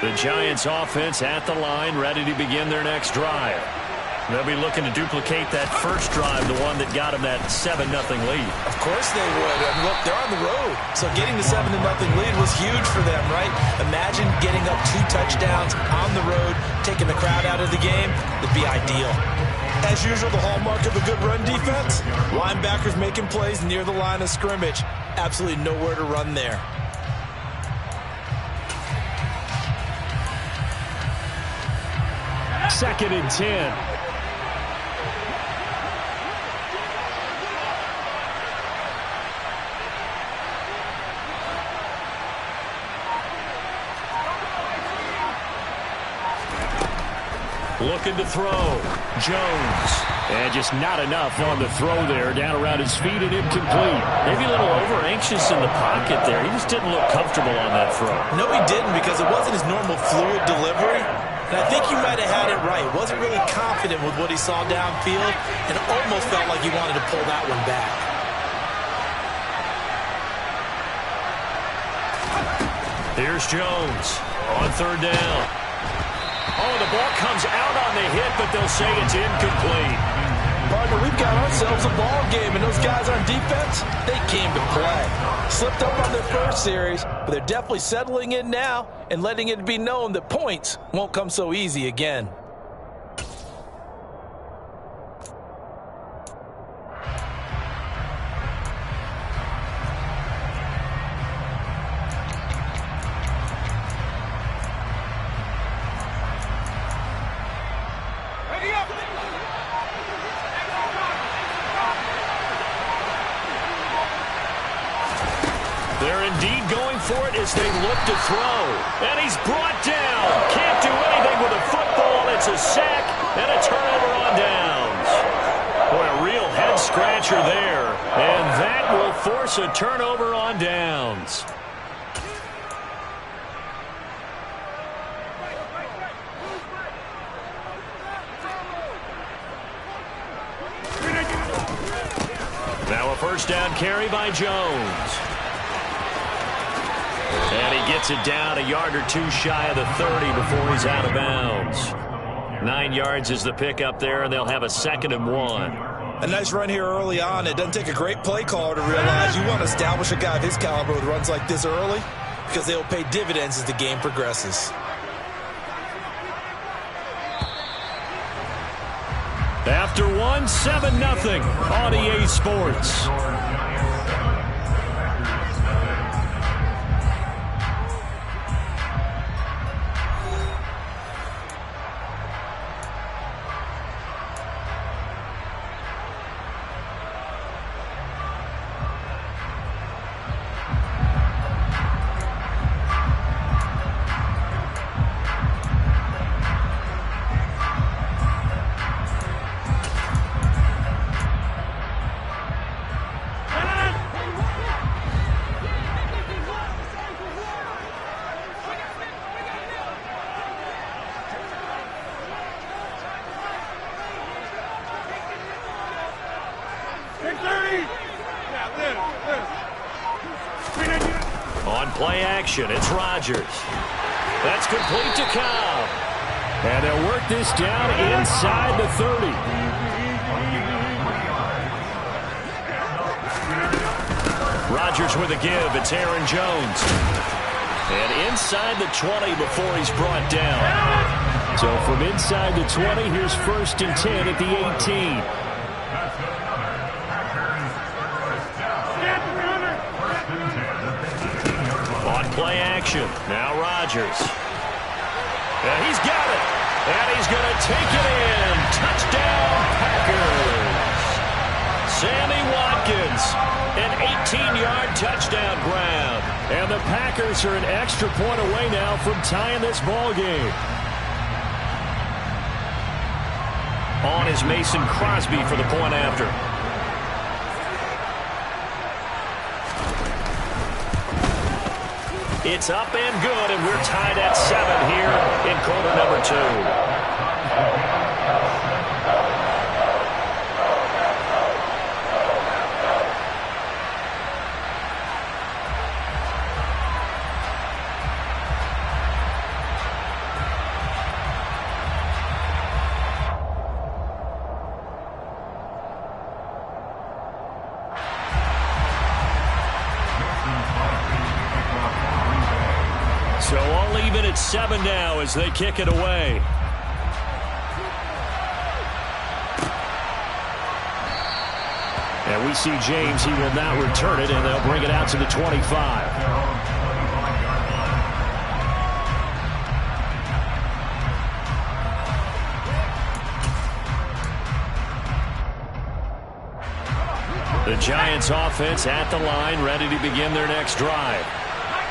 The Giants offense at the line, ready to begin their next drive. They'll be looking to duplicate that first drive, the one that got them that 7-0 lead. Of course they would. I mean, look, they're on the road. So getting the 7-0 lead was huge for them, right? Imagine getting up 2 touchdowns on the road, taking the crowd out of the game. It'd be ideal. As usual, the hallmark of a good run defense, linebackers making plays near the line of scrimmage. Absolutely nowhere to run there. Second and 10. Looking to throw. Jones. And just not enough on the throw there. Down around his feet and incomplete. Maybe a little over-anxious in the pocket there. He just didn't look comfortable on that throw. No, he didn't, because it wasn't his normal fluid delivery. And I think he might have had it right. Wasn't really confident with what he saw downfield and almost felt like he wanted to pull that one back. Here's Jones on third down. Oh, the ball comes out on the hit, but they'll say it's incomplete. Partner, we've got ourselves a ball game, and those guys on defense, they came to play. Slipped up on their first series, but they're definitely settling in now and letting it be known that points won't come so easy again. They're indeed going for it as they look to throw. And he's brought down. Can't do anything with a football. It's a sack and a turnover on downs. Boy, a real head-scratcher there. And that will force a turnover on downs. Now a first down carry by Jones. And he gets it down a yard or two shy of the 30 before he's out of bounds. 9 yards is the pickup there, and they'll have a 2nd and 1. A nice run here early on. It doesn't take a great play caller to realize you want to establish a guy of his caliber with runs like this early, because they'll pay dividends as the game progresses. After one, 7-0 on EA Sports. On play action, it's Rodgers. That's complete to Cobb. And they'll work this down inside the 30. Rodgers with a give. It's Aaron Jones. And inside the 20 before he's brought down. So from inside the 20, here's 1st and 10 at the 18. Play action. Now Rodgers. And he's got it. And he's going to take it in. Touchdown, Packers. Sammy Watkins. An 18-yard touchdown grab. And the Packers are an extra point away now from tying this ball game. On is Mason Crosby for the point after. It's up and good, and we're tied at 7 here in quarter number 2. So all even at 7 now as they kick it away. And we see James. He will now return it, and they'll bring it out to the 25. The Giants offense at the line, ready to begin their next drive.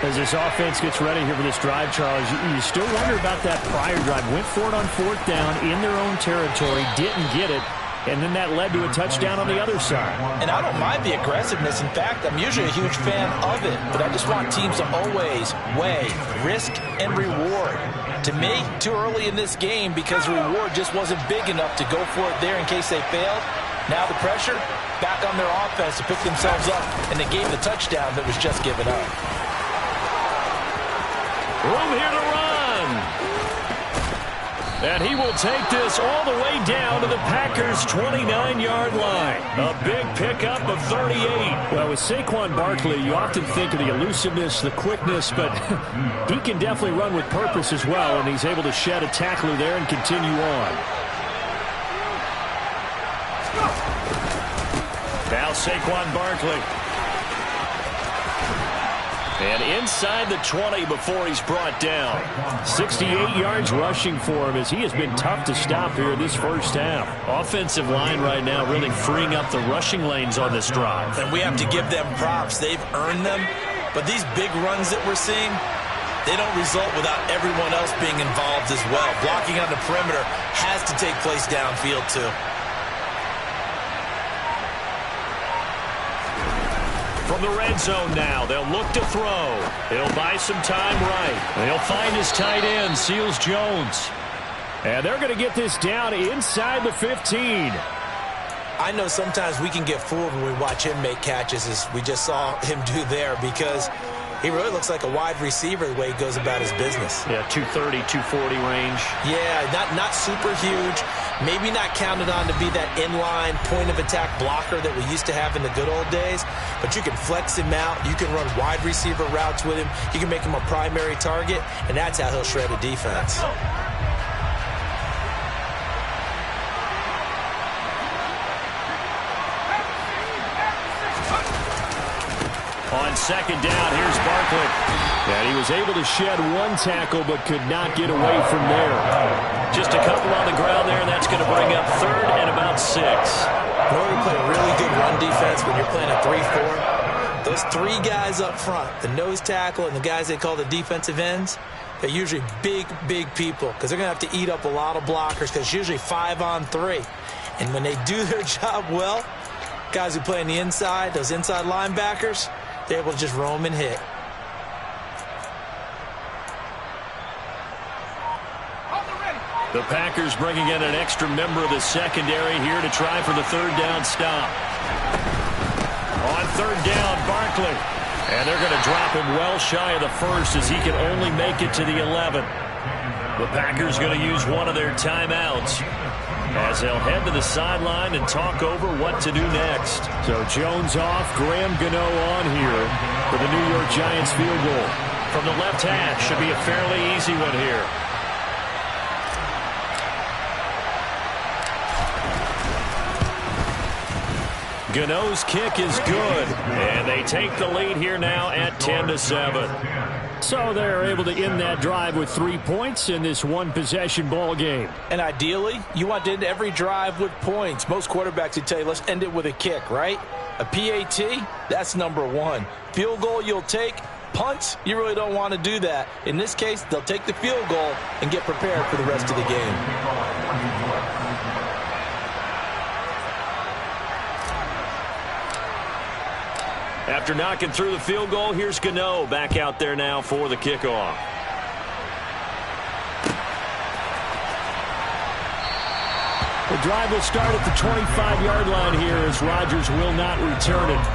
As this offense gets ready here for this drive, Charles, you still wonder about that prior drive. Went for it on 4th down in their own territory, didn't get it, and then that led to a touchdown on the other side. And I don't mind the aggressiveness. In fact, I'm usually a huge fan of it, but I just want teams to always weigh risk and reward. To me, too early in this game because the reward just wasn't big enough to go for it there in case they failed. Now the pressure back on their offense to pick themselves up, and they gave the touchdown that was just given up. Room here to run. And he will take this all the way down to the Packers' 29-yard line. A big pickup of 38. Well, with Saquon Barkley, you often think of the elusiveness, the quickness, but he can definitely run with purpose as well, and he's able to shed a tackler there and continue on. Now Saquon Barkley. And inside the 20 before he's brought down. 68 yards rushing for him as he has been tough to stop here this first half. Offensive line right now really freeing up the rushing lanes on this drive. And we have to give them props. They've earned them. But these big runs that we're seeing, they don't result without everyone else being involved as well. Blocking on the perimeter has to take place downfield too. From the red zone now, they'll look to throw. He'll buy some time right. They'll find his tight end, Seals Jones. And they're going to get this down inside the 15. I know sometimes we can get fooled when we watch him make catches, as we just saw him do there, because he really looks like a wide receiver the way he goes about his business. Yeah, 230, 240 range. Yeah, not super huge. Maybe not counted on to be that inline point-of-attack blocker that we used to have in the good old days, but you can flex him out. You can run wide receiver routes with him. You can make him a primary target, and that's how he'll shred a defense. On second down, here's Barkley. And he was able to shed one tackle but could not get away from there. Just a couple on the ground there, and that's going to bring up 3rd and about 6. In order to play a really good run defense when you're playing a 3-4, those 3 guys up front, the nose tackle and the guys they call the defensive ends, they're usually big people because they're going to have to eat up a lot of blockers because it's usually 5 on 3. And when they do their job well, guys who play on the inside, those inside linebackers, they're able to just roam and hit. The Packers bringing in an extra member of the secondary here to try for the 3rd down stop. On 3rd down, Barkley. And they're going to drop him well shy of the 1st as he can only make it to the 11. The Packers going to use one of their timeouts as they'll head to the sideline and talk over what to do next. So Jones off, Graham Gano on here for the New York Giants field goal. From the left hash, should be a fairly easy one here. Gano's kick is good, and they take the lead here now at 10-7. So they're able to end that drive with 3 points in this one-possession ball game. And ideally, you want to end every drive with points. Most quarterbacks would tell you, let's end it with a kick, right? A PAT, that's number 1. Field goal you'll take. Punts, you really don't want to do that. In this case, they'll take the field goal and get prepared for the rest of the game. After knocking through the field goal, here's Gano back out there now for the kickoff. The drive will start at the 25-yard line here as Rodgers will not return it.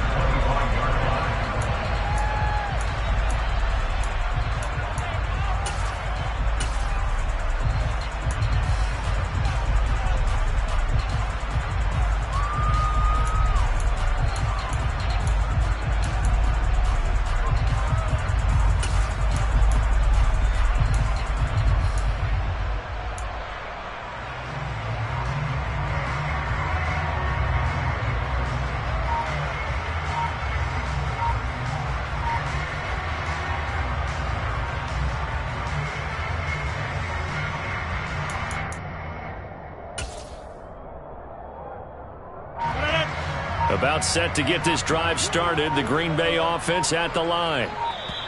About set to get this drive started. The Green Bay offense at the line.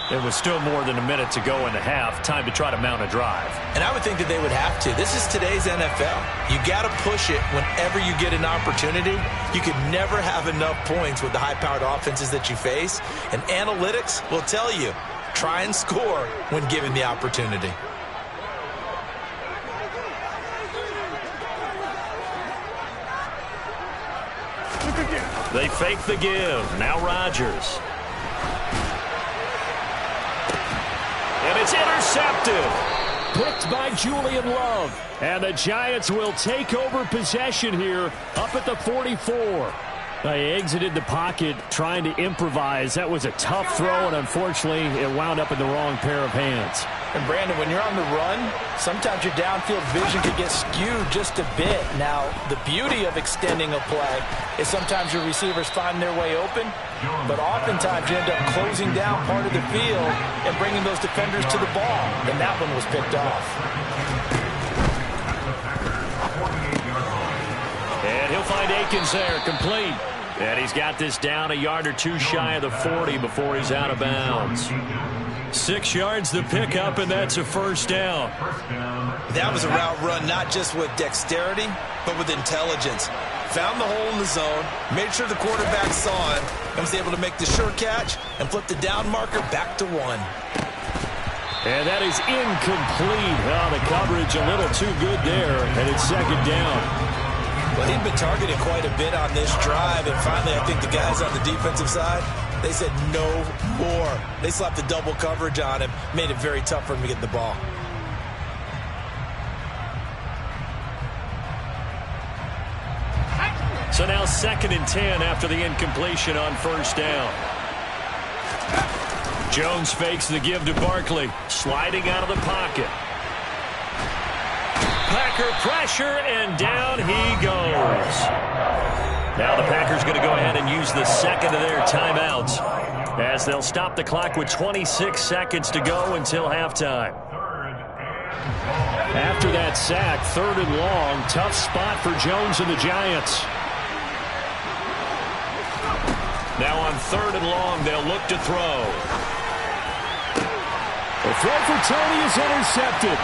There was still more than a minute to go in the half. Time to try to mount a drive. And I would think that they would have to. This is today's NFL. You got to push it whenever you get an opportunity. You could never have enough points with the high-powered offenses that you face. And analytics will tell you, try and score when given the opportunity. They fake the give. Now Rodgers. And it's intercepted. Picked by Julian Love. And the Giants will take over possession here up at the 44. They exited the pocket trying to improvise. That was a tough throw, and unfortunately, it wound up in the wrong pair of hands. And, Brandon, when you're on the run, sometimes your downfield vision could get skewed just a bit. Now, the beauty of extending a play is sometimes your receivers find their way open, but oftentimes you end up closing down part of the field and bringing those defenders to the ball. And that one was picked off. And he'll find Akins there, complete. And he's got this down a yard or two shy of the 40 before he's out of bounds. 6 yards the pickup, and that's a first down. That was a route run not just with dexterity, but with intelligence. Found the hole in the zone, made sure the quarterback saw it, and was able to make the sure catch and flip the down marker back to 1. And that is incomplete. Oh, the coverage a little too good there, and it's second down. Well, he'd been targeted quite a bit on this drive, and finally I think the guys on the defensive side, they said no more. They slapped the double coverage on him, made it very tough for him to get the ball. So now 2nd and 10 after the incompletion on first down. Jones fakes the give to Barkley, sliding out of the pocket. Packer pressure, and down he goes. Now the Packers going to go ahead and use the second of their timeouts as they'll stop the clock with 26 seconds to go until halftime. After that sack, 3rd and long, tough spot for Jones and the Giants. Now on 3rd and long, they'll look to throw. The throw for Tony is intercepted.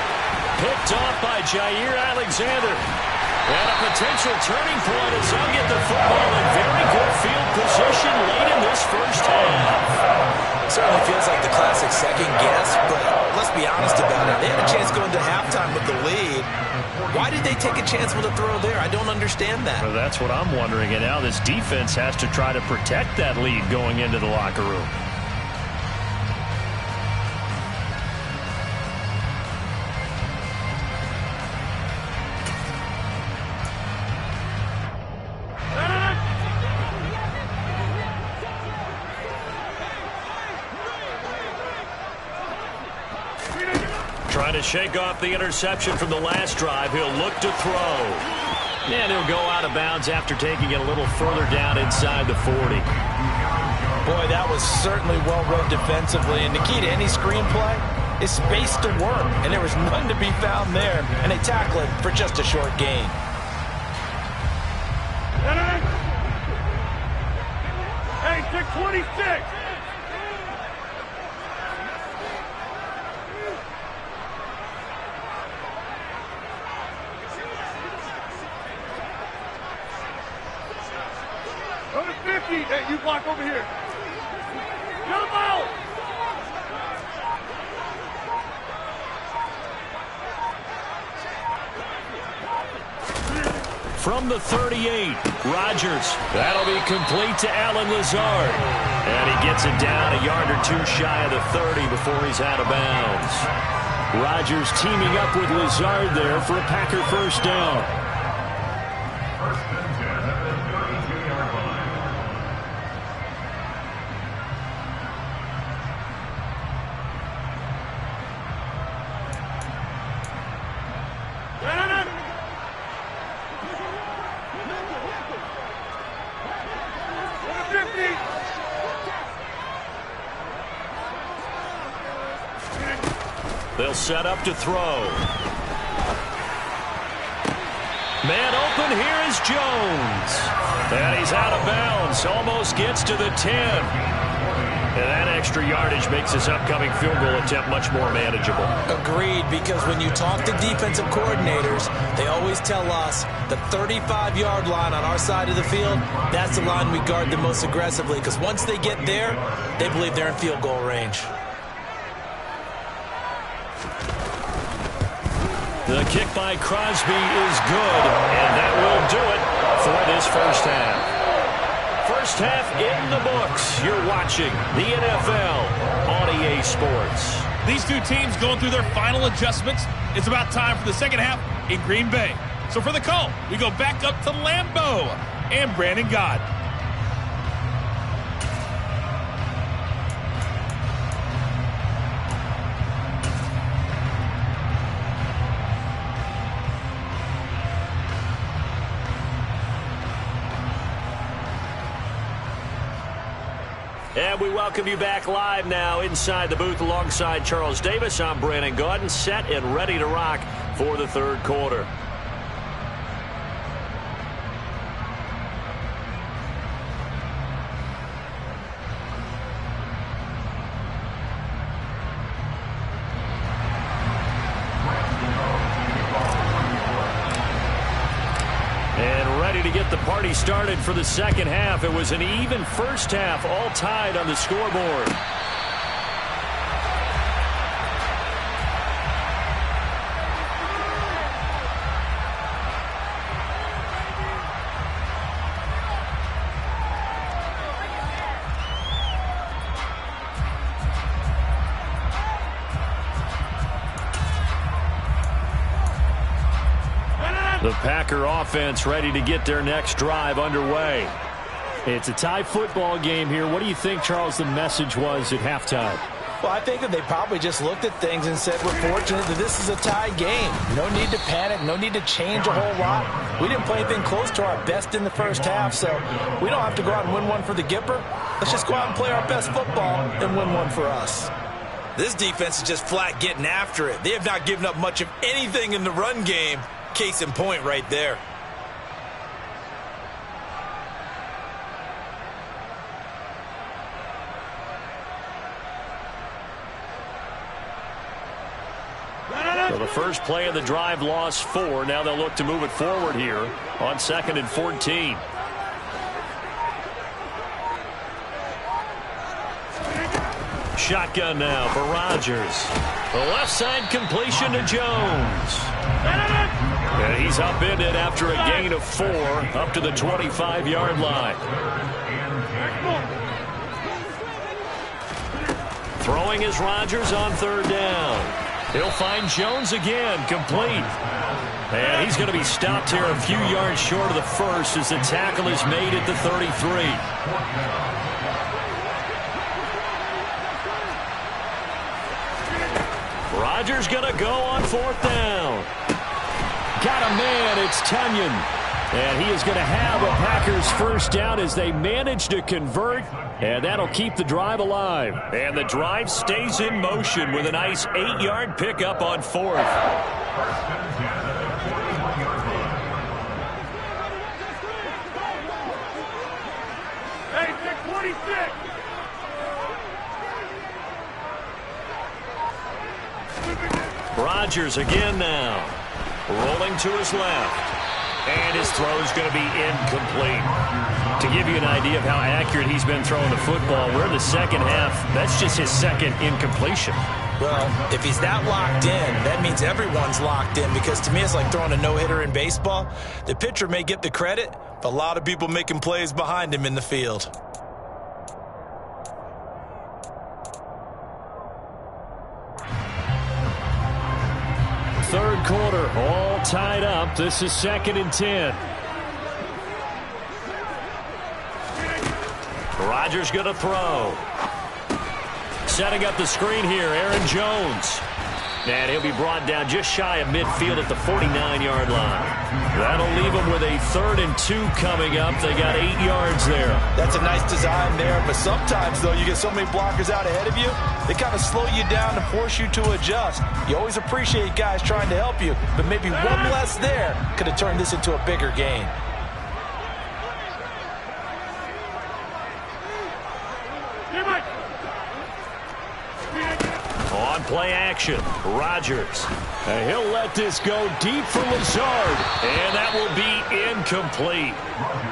Picked off by Jair Alexander. And a potential turning point as they'll get the football in very good field position late in this first half. It certainly feels like the classic second guess, but let's be honest about it. They had a chance going to halftime with the lead. Why did they take a chance with a throw there? I don't understand that. Well, that's what I'm wondering. And now this defense has to try to protect that lead going into the locker room. Trying to shake off the interception from the last drive. He'll look to throw. And he'll go out of bounds after taking it a little further down inside the 40. Boy, that was certainly well read defensively. And the key to any screenplay is space to work. And there was none to be found there. And they tackle it for just a short gain. Hey, 626. Go to 50. Hey, you block over here. Get him out. From the 38, Rodgers. That'll be complete to Allen Lazard. And he gets it down a yard or two shy of the 30 before he's out of bounds. Rodgers teaming up with Lazard there for a Packer first down. They'll set up to throw. Man open, here is Jones. And he's out of bounds. Almost gets to the 10. And that extra yardage makes this upcoming field goal attempt much more manageable. Agreed, because when you talk to defensive coordinators, they always tell us the 35-yard line on our side of the field, that's the line we guard the most aggressively, because once they get there, they believe they're in field goal range. The kick by Crosby is good, and that will do it for this first half. First half in the books. You're watching the NFL on EA Sports. These two teams going through their final adjustments. It's about time for the second half in Green Bay. So for the call, we go back up to Lambeau and Brandon Gott. And we welcome you back live now inside the booth alongside Charles Davis. I'm Brandon Gaudin, set and ready to rock for the third quarter. To get the party started for the second half. It was an even first half, all tied on the scoreboard. The Packer offense ready to get their next drive underway. It's a tie football game here. What do you think, Charles, the message was at halftime? Well, I think that they probably just looked at things and said, we're fortunate that this is a tie game. No need to panic. No need to change a whole lot. We didn't play anything close to our best in the first half, so we don't have to go out and win one for the Gipper. Let's just go out and play our best football and win one for us. This defense is just flat getting after it. They have not given up much of anything in the run game. Case in point right there. So the first play of the drive lost 4. Now they'll look to move it forward here on 2nd and 14. Shotgun now for Rodgers. The left side completion to Jones. And he's upended after a gain of 4 up to the 25-yard line. Throwing is Rodgers on 3rd down. He'll find Jones again, complete. And he's going to be stopped here a few yards short of the first as the tackle is made at the 33. Rodgers going to go on 4th down. Got a man, it's Tunyon. And he is going to have a Packers first down as they manage to convert. And that'll keep the drive alive. And the drive stays in motion with a nice 8-yard pickup on 4th. Hey, 626. Rodgers again now. Rolling to his left. And his throw is going to be incomplete. To give you an idea of how accurate he's been throwing the football, we're in the second half. That's just his second incompletion. Well, if he's that locked in, that means everyone's locked in, because to me it's like throwing a no-hitter in baseball. The pitcher may get the credit, but a lot of people making plays behind him in the field. Third quarter, all tied up. This is 2nd and 10. Rodgers going to throw. Setting up the screen here, Aaron Jones. And he'll be brought down just shy of midfield at the 49-yard line. That'll leave them with a 3rd and 2 coming up. They got 8 yards there. That's a nice design there, but sometimes, though, you get so many blockers out ahead of you, they kind of slow you down and force you to adjust. You always appreciate guys trying to help you, but maybe one less there could have turned this into a bigger gain. On play action, Rodgers. And he'll let this go deep for Lazard, and that will be incomplete.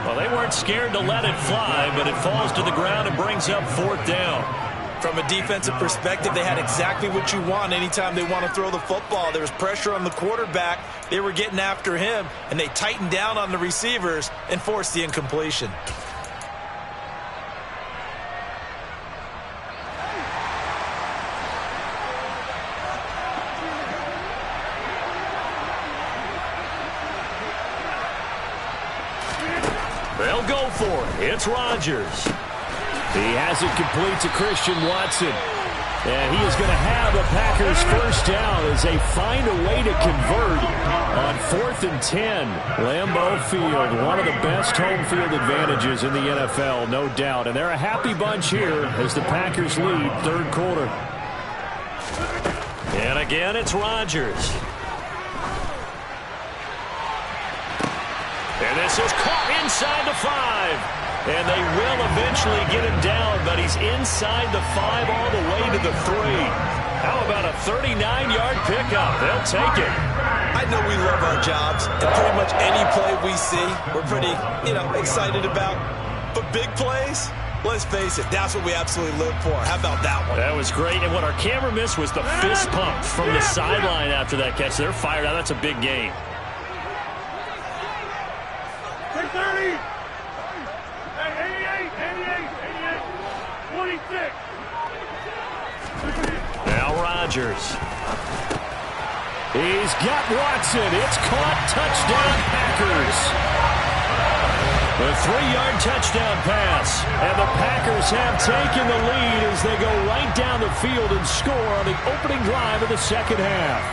Well, they weren't scared to let it fly, but it falls to the ground and brings up 4th down. From a defensive perspective, they had exactly what you want anytime they want to throw the football. There was pressure on the quarterback. They were getting after him, and they tightened down on the receivers and forced the incompletion. They'll go for it. It's Rodgers. He has it complete to Christian Watson. And he is going to have the Packers 1st down as they find a way to convert on 4th and 10. Lambeau Field, one of the best home field advantages in the NFL, no doubt. And they're a happy bunch here as the Packers lead 3rd quarter. And again, it's Rodgers. And this is caught inside the 5. And they will eventually get him down, but he's inside the 5 all the way to the 3. How about a 39-yard pickup? They'll take it. I know we love our jobs, and pretty much any play we see, we're pretty, excited about. But big plays, let's face it, that's what we absolutely live for. How about that one? That was great, and what our camera missed was the fist pump from the sideline after that catch. They're fired out. That's a big gain. 30. 26. Now Rodgers. He's got Watson. It's caught. Touchdown, Packers. The 3-yard touchdown pass. And the Packers have taken the lead as they go right down the field and score on the opening drive of the 2nd half.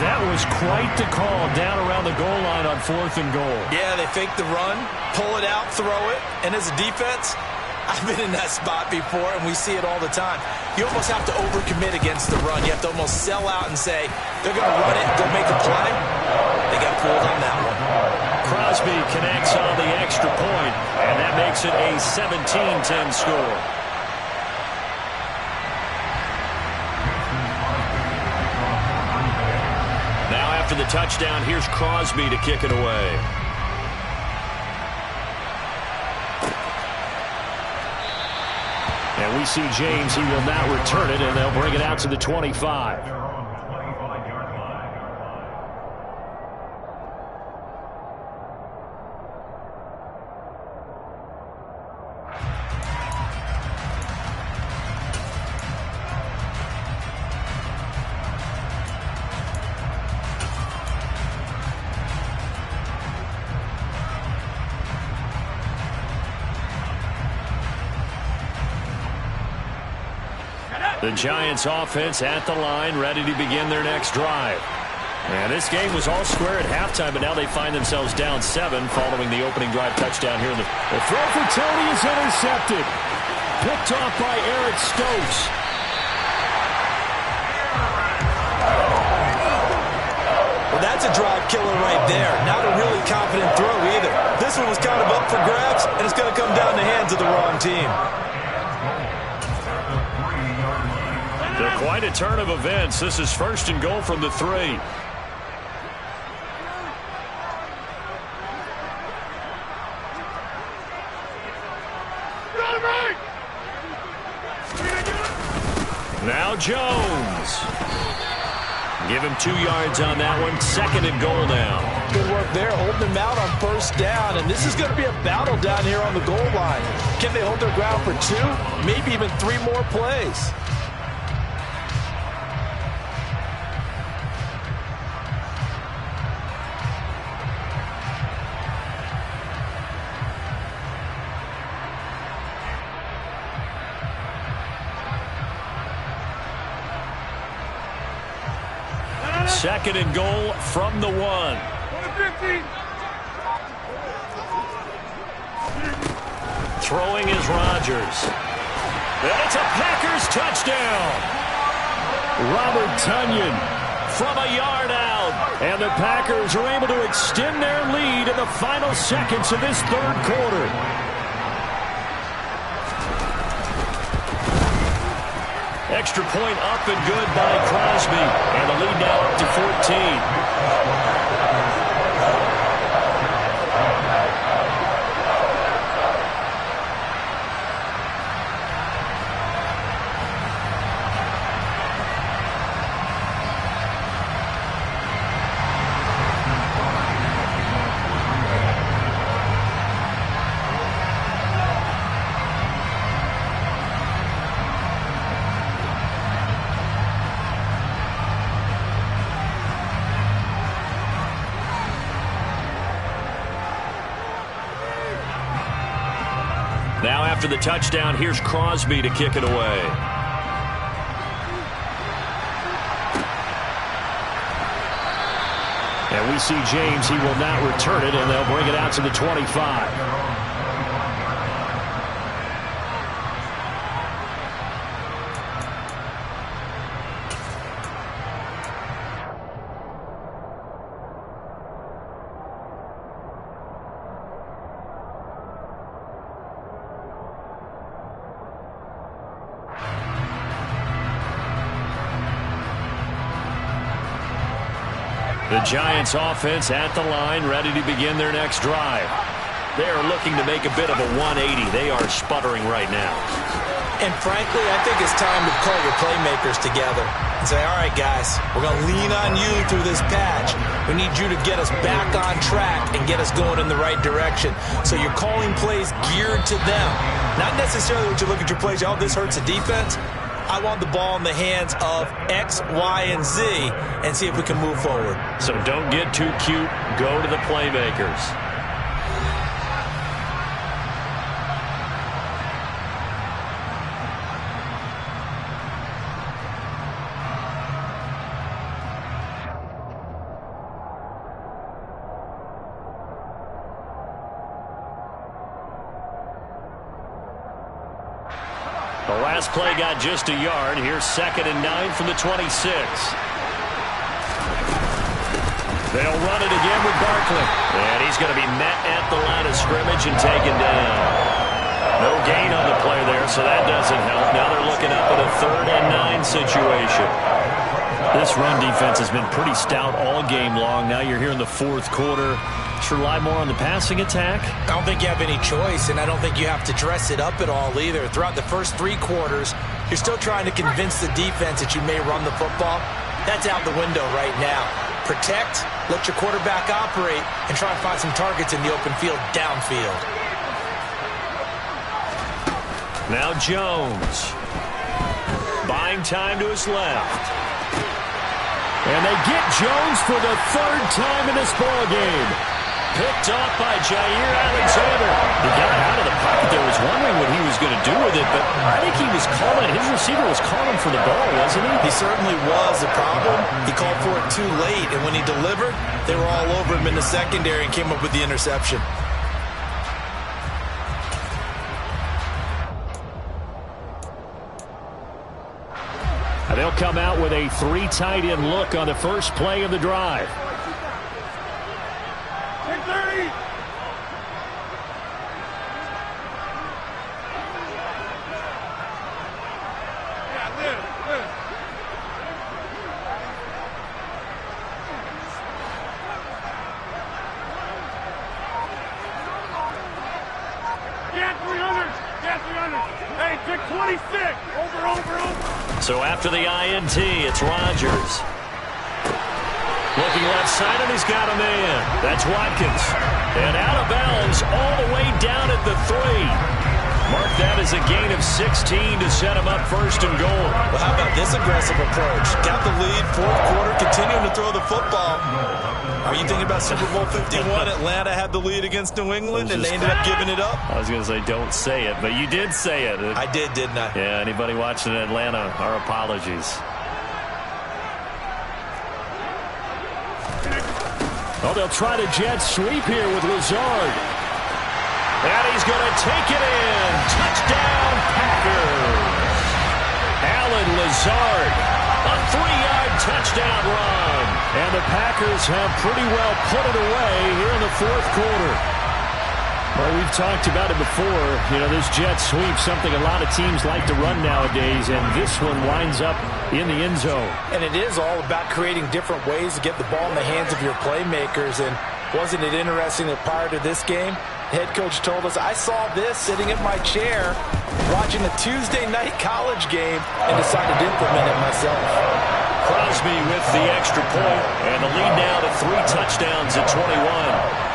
That was quite the call down around the goal line on 4th and goal. Yeah, they fake the run, pull it out, throw it. And as a defense, I've been in that spot before, and we see it all the time. You almost have to overcommit against the run. You have to almost sell out and say, they're going to run it, go make a play. They got pulled on that one. Crosby connects on the extra point, and that makes it a 17-10 score. After the touchdown, here's Crosby to kick it away. And we see James. He will not return it, and they'll bring it out to the 25. The Giants offense at the line, ready to begin their next drive. And this game was all square at halftime, but now they find themselves down 7 following the opening drive touchdown here. The throw for Tony is intercepted. Picked off by Eric Stokes. Well, that's a drive killer right there. Not a really confident throw either. This one was kind of up for grabs, and it's going to come down the hands of the wrong team. Quite a turn of events. This is 1st and goal from the 3. Now Jones. Give him 2 yards on that one. 2nd and goal now. Good work there, holding them out on 1st down. And this is going to be a battle down here on the goal line. Can they hold their ground for 2, maybe even 3 more plays? Second and goal from the 1. Throwing is Rodgers. And it's a Packers touchdown. Robert Tonyan From a yard out. and the Packers are able to extend their lead in the final seconds of this third quarter. Extra point up and good by Crosby. And the lead now up to 14. Now after the touchdown, here's Crosby to kick it away. And we see James. He will not return it, and they'll bring it out to the 25. The Giants offense at the line, ready to begin their next drive. They are looking to make a bit of a 180. They are sputtering right now. And frankly, I think it's time to call your playmakers together and say, all right, guys, we're going to lean on you through this patch. We need you to get us back on track and get us going in the right direction. So you're calling plays geared to them. Not necessarily what you look at your plays, oh, this hurts the defense. I want the ball in the hands of X, Y, and Z and see if we can move forward. So don't get too cute. Go to the playmakers. The last play got just a yard. Here's 2nd and 9 from the 26. They'll run it again with Barkley. And he's going to be met at the line of scrimmage and taken down. No gain on the play there, so that doesn't help. Now they're looking up at a 3rd and 9 situation. This run defense has been pretty stout all game long. Now you're here in the 4th quarter. Should rely more on the passing attack? I don't think you have any choice, and I don't think you have to dress it up at all either. Throughout the first 3 quarters, you're still trying to convince the defense that you may run the football. That's out the window right now. Protect, let your quarterback operate, and try and find some targets in the open field downfield. Now Jones. Buying time to his left. And they get Jones for the 3rd time in this ball game. Picked off by Jair Alexander. He got out of the pocket there, was wondering what he was going to do with it, but I think he was calling, his receiver was calling for the ball, wasn't he? He certainly was. The problem, he called for it too late, and when he delivered, they were all over him in the secondary and came up with the interception. And they'll come out with a 3 tight end look on the first play of the drive. So after the INT, it's Rodgers. Looking left side, and he's got a man. That's Watkins. And out of bounds all the way down at the 3. Mark that as a gain of 16 to set him up 1st and goal. Well, how about this aggressive approach? Got the lead, 4th quarter, continuing to throw the football. Are you thinking about Super Bowl 51? Atlanta had the lead against New England, and they ended up giving it up? I was going to say, don't say it, but you did say it. I did, didn't I? Yeah, anybody watching in Atlanta, our apologies. Oh, they'll try the jet sweep here with Lazard. And he's going to take it in. Touchdown, Packers. Alan Lazard, a 3-yard touchdown run. And the Packers have pretty well put it away here in the fourth quarter. Well, we've talked about it before. You know, this jet sweep, something a lot of teams like to run nowadays, and this one winds up in the end zone. And it is all about creating different ways to get the ball in the hands of your playmakers. And wasn't it interesting that prior to this game, the head coach told us, I saw this sitting in my chair watching a Tuesday night college game and decided to implement it myself. Crosby with the extra point, and the lead now to 3 touchdowns at 21.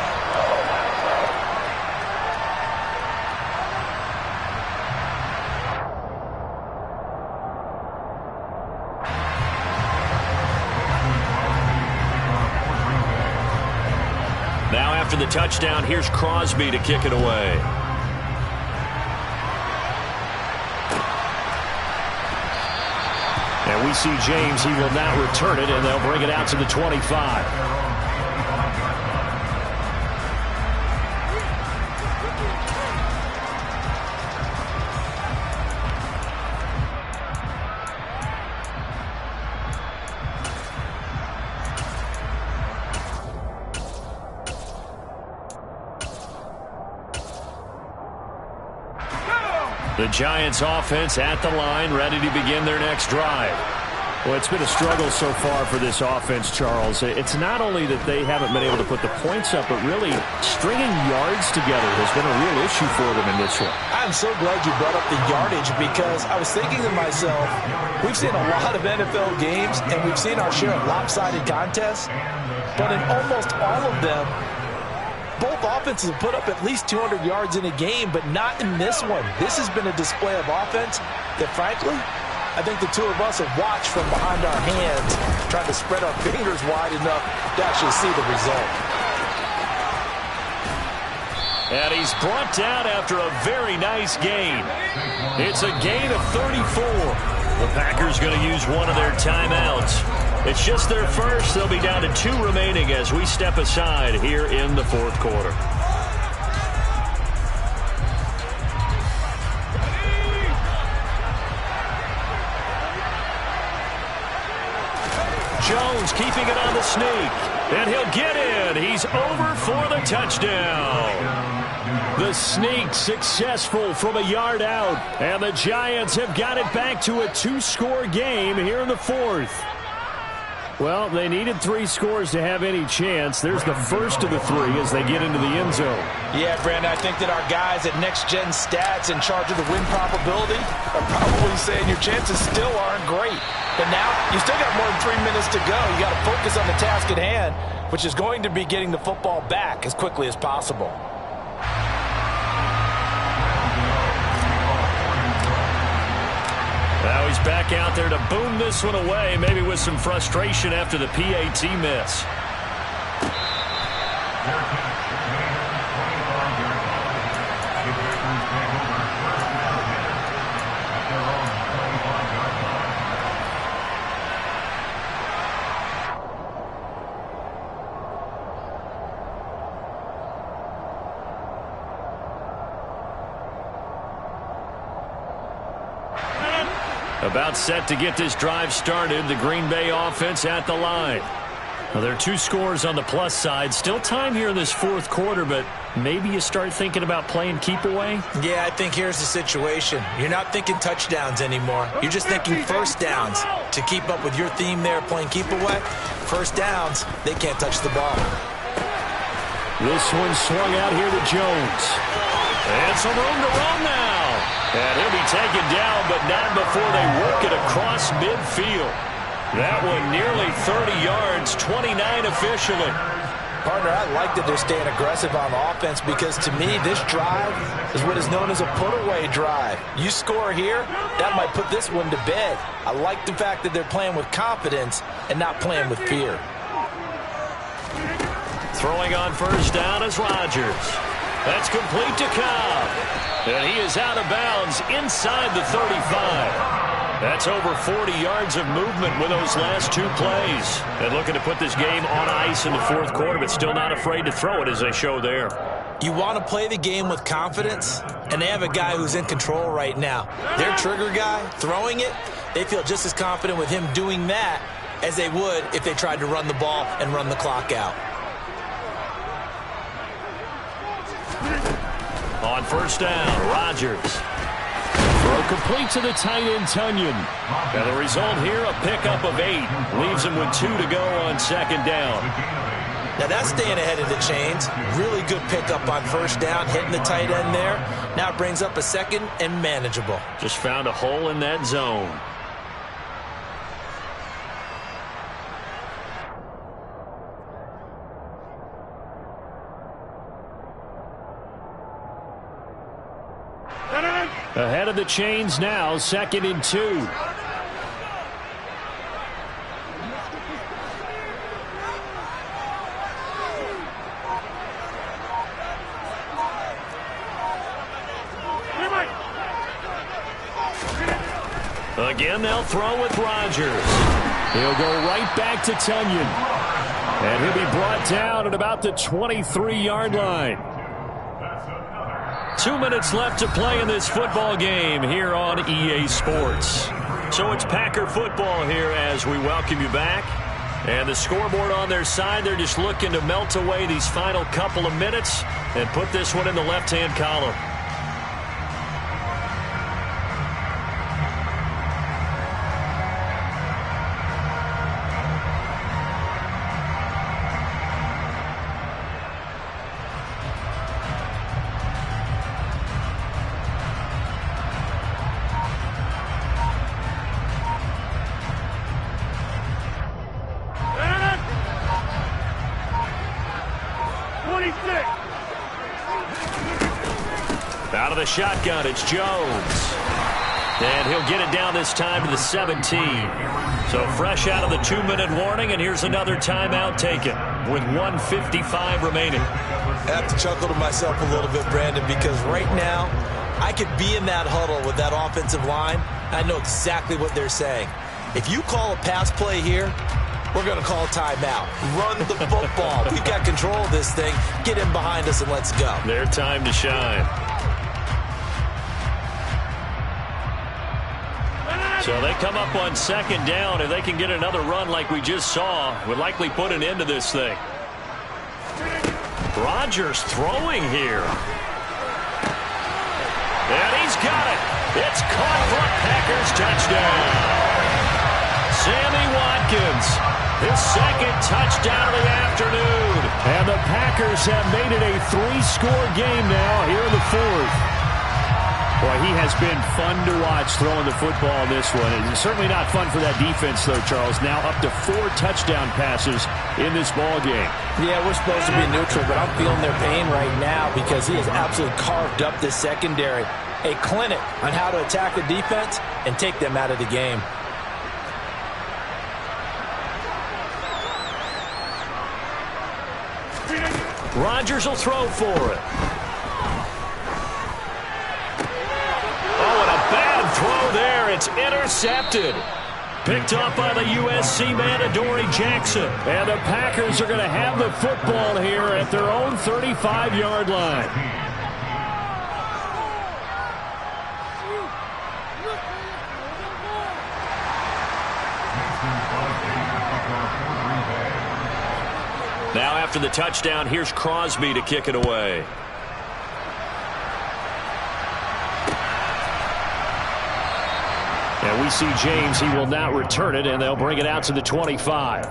Now after the touchdown, here's Crosby to kick it away. And we see James, he will not return it, and they'll bring it out to the 25. The Giants offense at the line, ready to begin their next drive. Well, it's been a struggle so far for this offense, Charles. It's not only that they haven't been able to put the points up, but really stringing yards together has been a real issue for them in this one. I'm so glad you brought up the yardage because I was thinking to myself, we've seen a lot of NFL games and we've seen our share of lopsided contests, but in almost all of them, both offenses have put up at least 200 yards in a game, but not in this one. This has been a display of offense that, frankly, I think the two of us have watched from behind our hands, trying to spread our fingers wide enough to actually see the result. And he's brought down after a very nice gain. It's a gain of 34. The Packers going to use one of their timeouts. It's just their first. They'll be down to 2 remaining as we step aside here in the fourth quarter. Jones keeping it on the sneak. And he'll get in. He's over for the touchdown. The sneak successful from a yard out. And the Giants have got it back to a 2-score game here in the fourth. Well, they needed 3 scores to have any chance. There's the first of the 3 as they get into the end zone. Yeah, Brandon, I think that our guys at Next Gen Stats in charge of the win probability are probably saying your chances still aren't great. But now, you still got more than 3 minutes to go. You got to focus on the task at hand, which is going to be getting the football back as quickly as possible. Now he's back out there to boom this one away, maybe with some frustration after the PAT miss. About set to get this drive started. The Green Bay offense at the line. Well, there are 2 scores on the plus side. Still time here in this fourth quarter, but maybe you start thinking about playing keep away? Yeah, I think here's the situation. You're not thinking touchdowns anymore. You're just thinking first downs. To keep up with your theme there, playing keep away, first downs, they can't touch the ball. This one swung out here to Jones. And some room to run now. And he'll be taken down, but not before they work it across midfield. That one nearly 30 yards, 29 officially. Partner, I like that they're staying aggressive on offense because, to me, this drive is what is known as a put-away drive. You score here, that might put this one to bed. I like the fact that they're playing with confidence and not playing with fear. Throwing on first down is Rodgers. That's complete to Cobb. And he is out of bounds inside the 35. That's over 40 yards of movement with those last 2 plays. And looking to put this game on ice in the 4th quarter, but still not afraid to throw it as they show there. You want to play the game with confidence, and they have a guy who's in control right now. Their trigger guy, throwing it, they feel just as confident with him doing that as they would if they tried to run the ball and run the clock out. On 1st down, Rodgers. Throw complete to the tight end, Tunyon. And the result here, a pickup of 8. Leaves him with 2 to go on 2nd down. Now that's staying ahead of the chains. Really good pickup on 1st down, hitting the tight end there. Now it brings up a 2nd and manageable. Just found a hole in that zone. Ahead of the chains now, 2nd and 2. Again, they'll throw with Rodgers. He'll go right back to Tunyon. And he'll be brought down at about the 23-yard line. 2 minutes left to play in this football game here on EA Sports. So it's Packer football here as we welcome you back. And the scoreboard on their side, they're just looking to melt away these final couple of minutes and put this one in the left-hand column. Out of the shotgun, it's Jones. And he'll get it down this time to the 17. So fresh out of the 2-minute warning, and here's another timeout taken with 1:55 remaining. I have to chuckle to myself a little bit, Brandon, because right now I could be in that huddle with that offensive line. I know exactly what they're saying. If you call a pass play here, we're going to call a timeout. Run the football. We've got control of this thing. Get in behind us and let's go. Their time to shine. So they come up on 2nd down. If they can get another run like we just saw, would likely put an end to this thing. Rodgers throwing here. And he's got it. It's caught for a Packers touchdown. Sammy Watkins, his 2nd touchdown of the afternoon. And the Packers have made it a 3-score game now here in the 4th. Boy, he has been fun to watch throwing the football in this one. It's certainly not fun for that defense, though, Charles. Now up to 4 touchdown passes in this ball game. Yeah, we're supposed to be neutral, but I'm feeling their pain right now because he has absolutely carved up this secondary. A clinic on how to attack the defense and take them out of the game. Rodgers will throw for it. Oh, and a bad throw there. It's intercepted. Picked up by the USC man, Adoree Jackson. And the Packers are going to have the football here at their own 35-yard line. Now after the touchdown, here's Crosby to kick it away. And we see James. He will not return it, and they'll bring it out to the 25.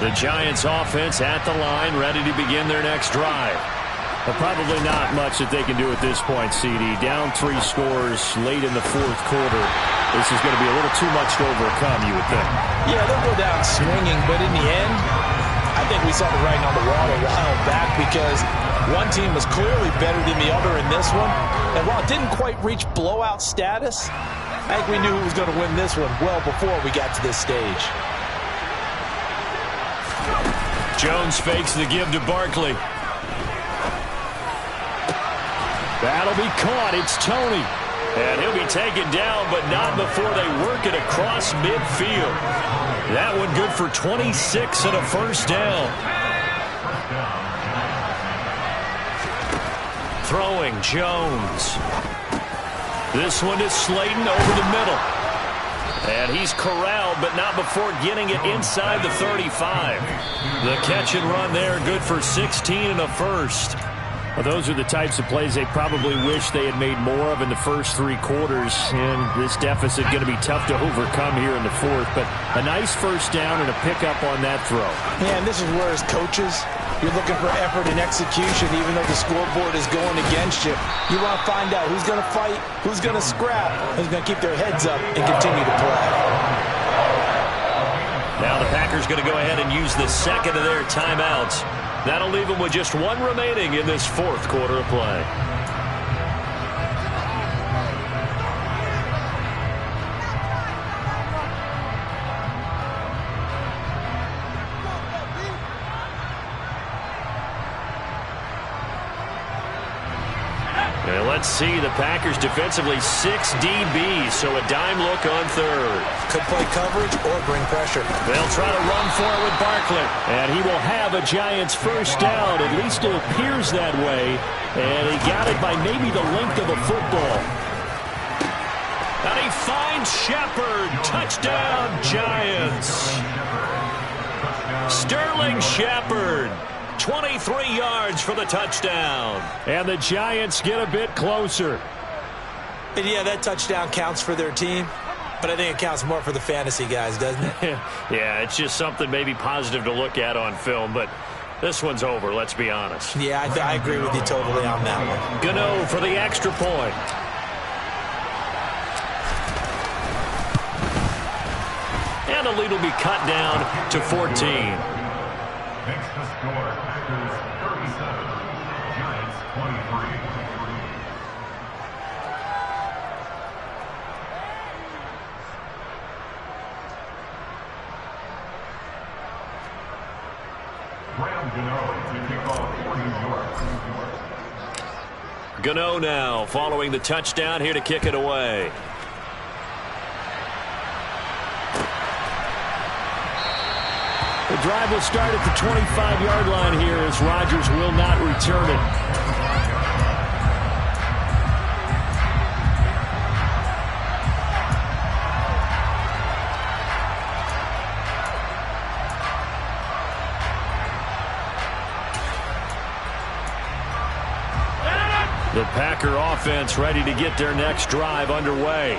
The Giants offense at the line, ready to begin their next drive. But probably not much that they can do at this point, CD. Down 3 scores late in the 4th quarter. This is going to be a little too much to overcome, you would think. Yeah, they'll go down swinging, but in the end, I think we saw the writing on the wall a while back because one team was clearly better than the other in this one. And while it didn't quite reach blowout status, I think we knew who was going to win this one well before we got to this stage. Jones fakes the give to Barkley. That'll be caught. It's Tony. And he'll be taken down, but not before they work it across midfield. That one good for 26 and a first down. Throwing Jones. This one is Slayton over the middle. And he's corralled, but not before getting it inside the 35. The catch and run there, good for 16 and a first. Well, those are the types of plays they probably wish they had made more of in the first 3 quarters. And this deficit going to be tough to overcome here in the fourth. But a nice first down and a pickup on that throw. Yeah, and this is where, as coaches, you're looking for effort and execution, even though the scoreboard is going against you. You want to find out who's going to fight, who's going to scrap, who's going to keep their heads up and continue to play. Now the Packers going to go ahead and use the second of their timeouts. That'll leave them with just 1 remaining in this fourth quarter of play. And let's see, the Packers defensively 6 DBs, so a dime look on third. Could play coverage or bring pressure. They'll try to run for it with Barkley. And he will have a Giants first down. At least it appears that way. And he got it by maybe the length of a football. And he finds Shepard. Touchdown, Giants. Sterling Shepard. 23 yards for the touchdown. And the Giants get a bit closer. And yeah, that touchdown counts for their team, but I think it counts more for the fantasy guys, doesn't it? Yeah, it's just something maybe positive to look at on film, but this one's over, let's be honest. Yeah, I agree with you totally on that one. Gano for the extra point. And the lead will be cut down to 14. Extra score, Packers 37, Giants 23. Graham Gano to kick off for New York. Gano now following the touchdown here to kick it away. The drive will start at the 25-yard line here as Rodgers will not return it. The Packer offense ready to get their next drive underway.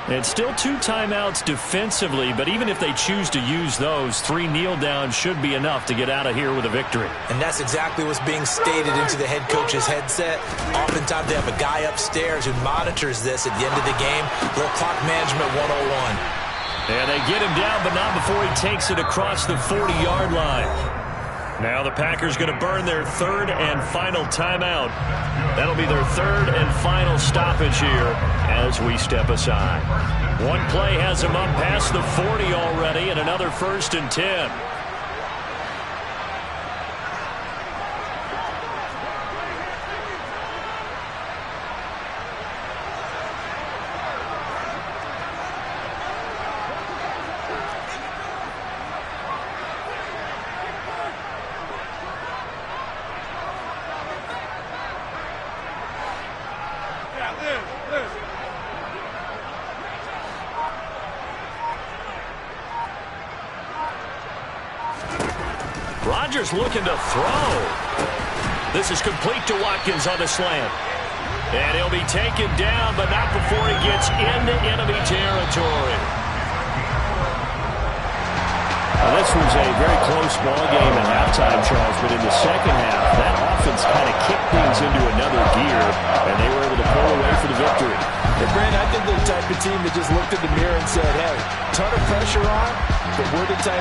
And still 2 timeouts defensively, but even if they choose to use those, 3 kneel downs should be enough to get out of here with a victory. And that's exactly what's being stated into the head coach's headset. Oftentimes they have a guy upstairs who monitors this at the end of the game. Little clock management 101. And they get him down, but not before he takes it across the 40-yard line. Now the Packers going to burn their 3rd and final timeout. That'll be their 3rd and final stoppage here as we step aside. One play has them up past the 40 already, and another 1st and 10. Rodgers looking to throw. This is complete to Watkins on the slant. And he'll be taken down, but not before he gets into enemy territory. Well, this was a very close ball game at halftime, Charles, but in the second half, that offense kind of kicked things into another gear, and they were able to pull away for the victory. Hey, Brandon, I think they're the type of team that just looked in the mirror and said, hey, ton of pressure on, but we're the type